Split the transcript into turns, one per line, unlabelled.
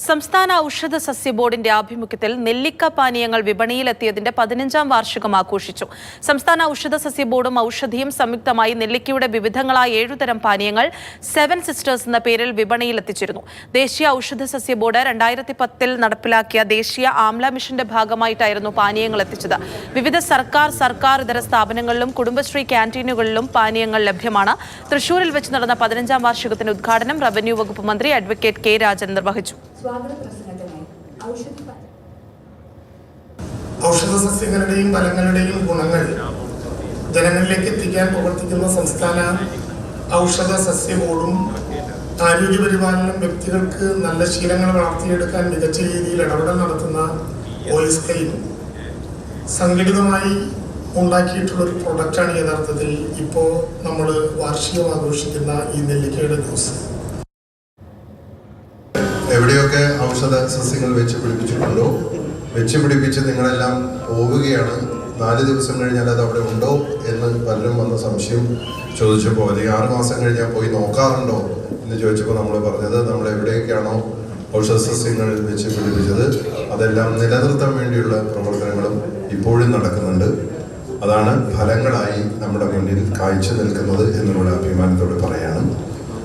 സംസ്ഥാന ഔഷധ സസ്യ ബോർഡിന്റെ ആഭിമുഖ്യത്തിൽ നെല്ലിക്ക പാനീയങ്ങൾ വിപണിയിലെത്തിയതിന്റെ 15ാം വാർഷികം ആഘോഷിച്ചു. സംസ്ഥാന ഔഷധ സസ്യ ബോർഡും ഔഷധിയും സംയുക്തമായി നെല്ലിക്കയുടെ വിവിധങ്ങളായ 7 തരം പാനീയങ്ങൾ 7 സിസ്റ്റേഴ്സ് എന്ന പേരിൽ വിപണിയിലെത്തിച്ചിരുന്നു. ദേശീയ ഔഷധ സസ്യ ബോർഡ് 2010 നടപ്പിലാക്കിയ ദേശീയ ആംല മിഷന്റെ ഭാഗമായിട്ടായിരുന്നു പാനീയങ്ങൾ എത്തിച്ചത്. വിവിധ സർക്കാർ ഇതര സ്ഥാപനങ്ങളിലും കുടുംബശ്രീ ക്യാന്റീനുകളിലും പാനീയങ്ങൾ ലഭ്യമാണ്. തൃശൂരിൽ വെച്ച് നടന്ന 15ാം വാർഷികത്തിന്റെ ഉദ്ഘാടനം റവന്യൂ വകുപ്പ് മന്ത്രി അഡ്വക്കേറ്റ് കെ രാജൻ നിർവഹിച്ചു.
ഔഷധ സസ്യങ്ങളുടെയും ഫലങ്ങളുടെയും ഗുണങ്ങൾ ജനങ്ങളിലേക്ക് എത്തിക്കാൻ പ്രവർത്തിക്കുന്ന സംസ്ഥാന ഔഷധ സസ്യ ബോർഡും ആരോഗ്യപരിപാലനം വ്യക്തികൾക്ക് നല്ല ശീലങ്ങൾ വളർത്തിയെടുക്കാൻ മികച്ച രീതിയിൽ ഇടപെടൽ നടത്തുന്ന OSKയും സംഘടിതമായി ഉണ്ടാക്കിയിട്ടുള്ള ഒരു പ്രൊഡക്റ്റാണ് യഥാർത്ഥത്തിൽ ഇപ്പോൾ നമ്മൾ വാർഷികം ആഘോഷിക്കുന്ന ഈ നെല്ലിക്കയുടെ ജ്യൂസ്.
എവിടെയൊക്കെ ഔഷധ സസ്യങ്ങൾ വെച്ച് പിടിപ്പിച്ചിട്ടുണ്ടോ, വെച്ച് പിടിപ്പിച്ച് നിങ്ങളെല്ലാം പോവുകയാണ്, 4 ദിവസം കഴിഞ്ഞാൽ അത് അവിടെ ഉണ്ടോ എന്ന് പലരും വന്ന സംശയം ചോദിച്ചപ്പോൾ, അല്ലെങ്കിൽ 6 മാസം കഴിഞ്ഞാൽ പോയി നോക്കാറുണ്ടോ എന്ന് ചോദിച്ചപ്പോൾ നമ്മൾ പറഞ്ഞത് നമ്മൾ എവിടെയൊക്കെയാണോ ഔഷധ സസ്യങ്ങൾ വെച്ച് പിടിപ്പിച്ചത് അതെല്ലാം നിലനിർത്താൻ വേണ്ടിയുള്ള പ്രവർത്തനങ്ങളും ഇപ്പോഴും നടക്കുന്നുണ്ട്. അതാണ് ഫലങ്ങളായി നമ്മുടെ മുന്നിൽ കാഴ്ച നിൽക്കുന്നത് എന്നുള്ള അഭിമാനത്തോടെ പറയാണ്.